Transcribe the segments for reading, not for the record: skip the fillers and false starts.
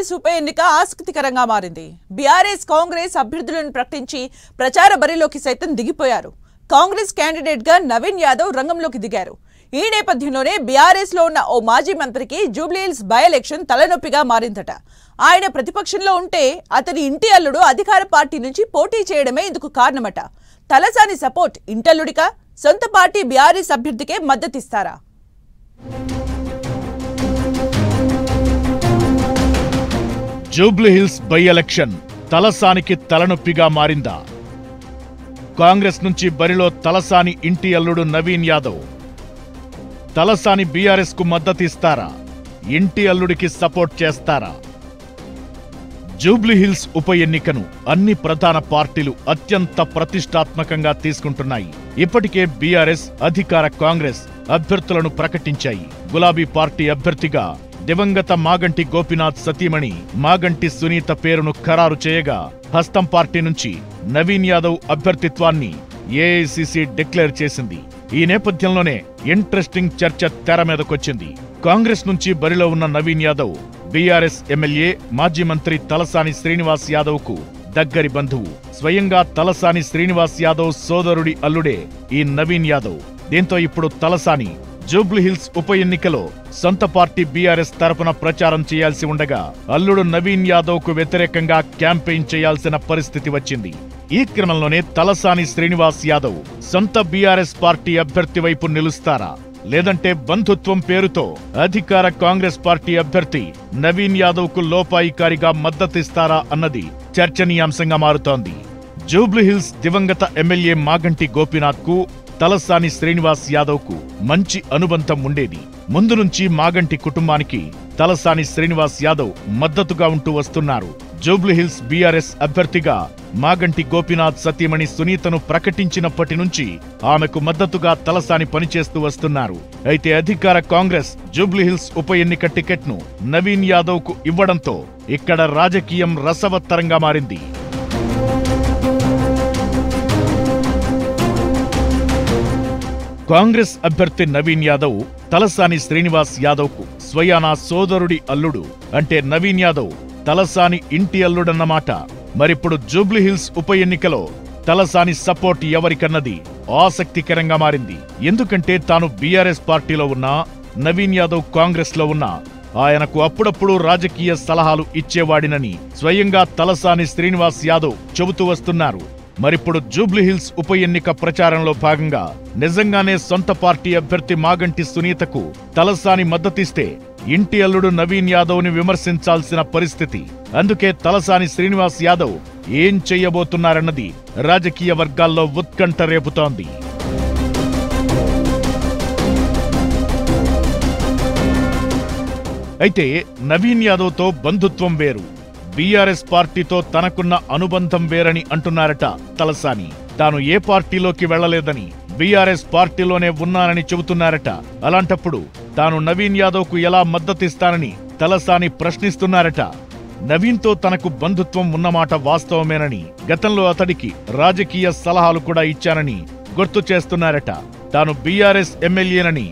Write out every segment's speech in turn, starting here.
జూబ్లీహిల్స్ ఉప ఎన్నిక ఆసక్తికరంగా మారింది. బీఆర్ఎస్ కాంగ్రెస్ అభ్యర్థులను ప్రకటించి ప్రచార బరిలోకి సైతం దిగిపోయారు. కాంగ్రెస్ క్యాండిడేట్ గా నవీన్ యాదవ్ రంగంలోకి దిగారు. ఈ నేపథ్యంలోనే బీఆర్ఎస్ లో ఉన్న ఓ మాజీ మంత్రికి జూబ్లీహిల్స్ బై ఎలక్షన్ తలనొప్పిగా మారిందట. ఆయన ప్రతిపక్షంలో ఉంటే అతని ఇంటి అల్లుడు అధికార పార్టీ నుంచి పోటీ చేయడమే ఇందుకు కారణమట. తలసాని సపోర్ట్ ఇంటల్లుడికా, సొంత పార్టీ బీఆర్ఎస్ అభ్యర్థికే మద్దతిస్తారా? జూబ్లీహిల్స్ బై ఎలక్షన్ తలసానికి తలనొప్పిగా మారిందా? కాంగ్రెస్ నుంచి బరిలో తలసాని ఇంటి అల్లుడు నవీన్ యాదవ్. తలసాని బీఆర్ఎస్ కు మద్దతిస్తారా? ఇంటి అల్లుడికి సపోర్ట్ చేస్తారా? జూబ్లీహిల్స్ ఉప ఎన్నికను అన్ని ప్రధాన పార్టీలు అత్యంత ప్రతిష్టాత్మకంగా తీసుకుంటున్నాయి. ఇప్పటికే బీఆర్ఎస్, అధికార కాంగ్రెస్ అభ్యర్థులను ప్రకటించాయి. గులాబీ పార్టీ అభ్యర్థిగా దివంగత మాగంటి గోపీనాథ్ సతీమణి మాగంటి సునీత పేరును ఖరారు చేయగా, హస్తం పార్టీ నుంచి నవీన్ యాదవ్ అభ్యర్థిత్వాన్ని ఏఐసీసీ డిక్లేర్ చేసింది. ఈ నేపథ్యంలోనే ఇంట్రెస్టింగ్ చర్చ తెర మీదకొచ్చింది. కాంగ్రెస్ నుంచి బరిలో ఉన్న నవీన్ యాదవ్ బీఆర్ఎస్ ఎమ్మెల్యే, మాజీ మంత్రి తలసాని శ్రీనివాస్ యాదవ్ కు దగ్గరి బంధువు. స్వయంగా తలసాని శ్రీనివాస్ యాదవ్ సోదరుడి అల్లుడే ఈ నవీన్ యాదవ్. దీంతో ఇప్పుడు తలసాని జూబ్లీహిల్స్ ఉప ఎన్నికలో సొంత పార్టీ బీఆర్ఎస్ తరపున ప్రచారం చేయాల్సి ఉండగా, అల్లుడు నవీన్ యాదవ్ కు వ్యతిరేకంగా క్యాంపెయిన్ చేయాల్సిన పరిస్థితి వచ్చింది. ఈ క్రమంలోనే తలసాని శ్రీనివాస్ యాదవ్ సొంత బీఆర్ఎస్ పార్టీ అభ్యర్థి వైపు నిలుస్తారా, లేదంటే బంధుత్వం పేరుతో అధికార కాంగ్రెస్ పార్టీ అభ్యర్థి నవీన్ యాదవ్ కు లోపాయికారిగా మద్దతిస్తారా అన్నది చర్చనీయాంశంగా మారుతోంది. జూబ్లీహిల్స్ దివంగత ఎమ్మెల్యే మాగంటి గోపీనాథ్ కు తలసాని శ్రీనివాస్ యాదవ్ కు మంచి అనుబంధం ఉండేది. ముందు నుంచి మాగంటి కుటుంబానికి తలసాని శ్రీనివాస్ యాదవ్ మద్దతుగా ఉంటూ వస్తున్నారు. జూబ్లీహిల్స్ బీఆర్ఎస్ అభ్యర్థిగా మాగంటి గోపీనాథ్ సతీమణి సునీతను ప్రకటించినప్పటి నుంచి ఆమెకు మద్దతుగా తలసాని పనిచేస్తూ వస్తున్నారు. అయితే అధికార కాంగ్రెస్ జూబ్లీహిల్స్ ఉప ఎన్నిక టికెట్ను నవీన్ యాదవ్ కు ఇవ్వడంతో ఇక్కడ రాజకీయం రసవత్తరంగా మారింది. కాంగ్రెస్ అభ్యర్థి నవీన్ యాదవ్ తలసాని శ్రీనివాస్ యాదవ్ కు స్వయానా సోదరుడి అల్లుడు. అంటే నవీన్ యాదవ్ తలసాని ఇంటి అల్లుడన్నమాట. మరిప్పుడు జూబ్లీహిల్స్ ఉప ఎన్నికలో తలసాని సపోర్ట్ ఎవరికన్నది ఆసక్తికరంగా మారింది. ఎందుకంటే తాను బీఆర్ఎస్ పార్టీలో ఉన్నా, నవీన్ యాదవ్ కాంగ్రెస్ లో ఉన్నా ఆయనకు అప్పుడప్పుడు రాజకీయ సలహాలు ఇచ్చేవాడినని స్వయంగా తలసాని శ్రీనివాస్ యాదవ్ చెబుతూ వస్తున్నారు. మరిప్పుడు జూబ్లీహిల్స్ ఉప ఎన్నిక ప్రచారంలో భాగంగా నిజంగానే సొంత పార్టీ అభ్యర్థి మాగంటి సునీతకు తలసాని మద్దతిస్తే ఇంటి అల్లుడు నవీన్ యాదవ్ ని విమర్శించాల్సిన పరిస్థితి. అందుకే తలసాని శ్రీనివాస్ యాదవ్ ఏం చెయ్యబోతున్నారన్నది రాజకీయ వర్గాల్లో ఉత్కంఠ రేపుతోంది. అయితే నవీన్ యాదవ్ తో బంధుత్వం వేరు, బీఆర్ఎస్ పార్టీతో తనకున్న అనుబంధం వేరని అంటున్నారట తలసాని. తాను ఏ పార్టీలోకి వెళ్లలేదని, బీఆర్ఎస్ పార్టీలోనే ఉన్నానని చెబుతున్నారట. అలాంటప్పుడు తాను నవీన్ యాదవ్ కు ఎలా మద్దతిస్తానని తలసాని ప్రశ్నిస్తున్నారట. నవీన్ తో తనకు బంధుత్వం ఉన్నమాట వాస్తవమేనని, గతంలో అతడికి రాజకీయ సలహాలు కూడా ఇచ్చానని గుర్తు చేస్తున్నారట. తాను బీఆర్ఎస్ ఎమ్మెల్యేనని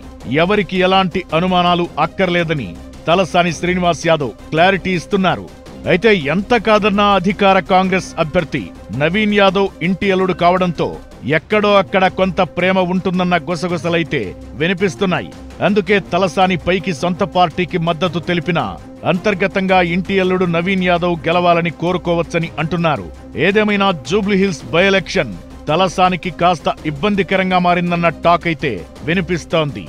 ఎవరికి ఎలాంటి అనుమానాలు అక్కర్లేదని తలసాని శ్రీనివాస్ యాదవ్ క్లారిటీ ఇస్తున్నారు. అయితే ఎంత కాదన్నా అధికార కాంగ్రెస్ అభ్యర్థి నవీన్ యాదవ్ ఇంటి అల్లుడు కావడంతో ఎక్కడో అక్కడ కొంత ప్రేమ ఉంటుందన్న గుసగుసలైతే వినిపిస్తున్నాయి. అందుకే తలసాని పైకి సొంత పార్టీకి మద్దతు తెలిపినా అంతర్గతంగా ఇంటి అల్లుడు నవీన్ యాదవ్ గెలవాలని కోరుకోవచ్చని అంటున్నారు. ఏదేమైనా జూబ్లీహిల్స్ బై ఎలక్షన్ తలసానికి కాస్త ఇబ్బందికరంగా మారిందన్న టాక్ అయితే వినిపిస్తోంది.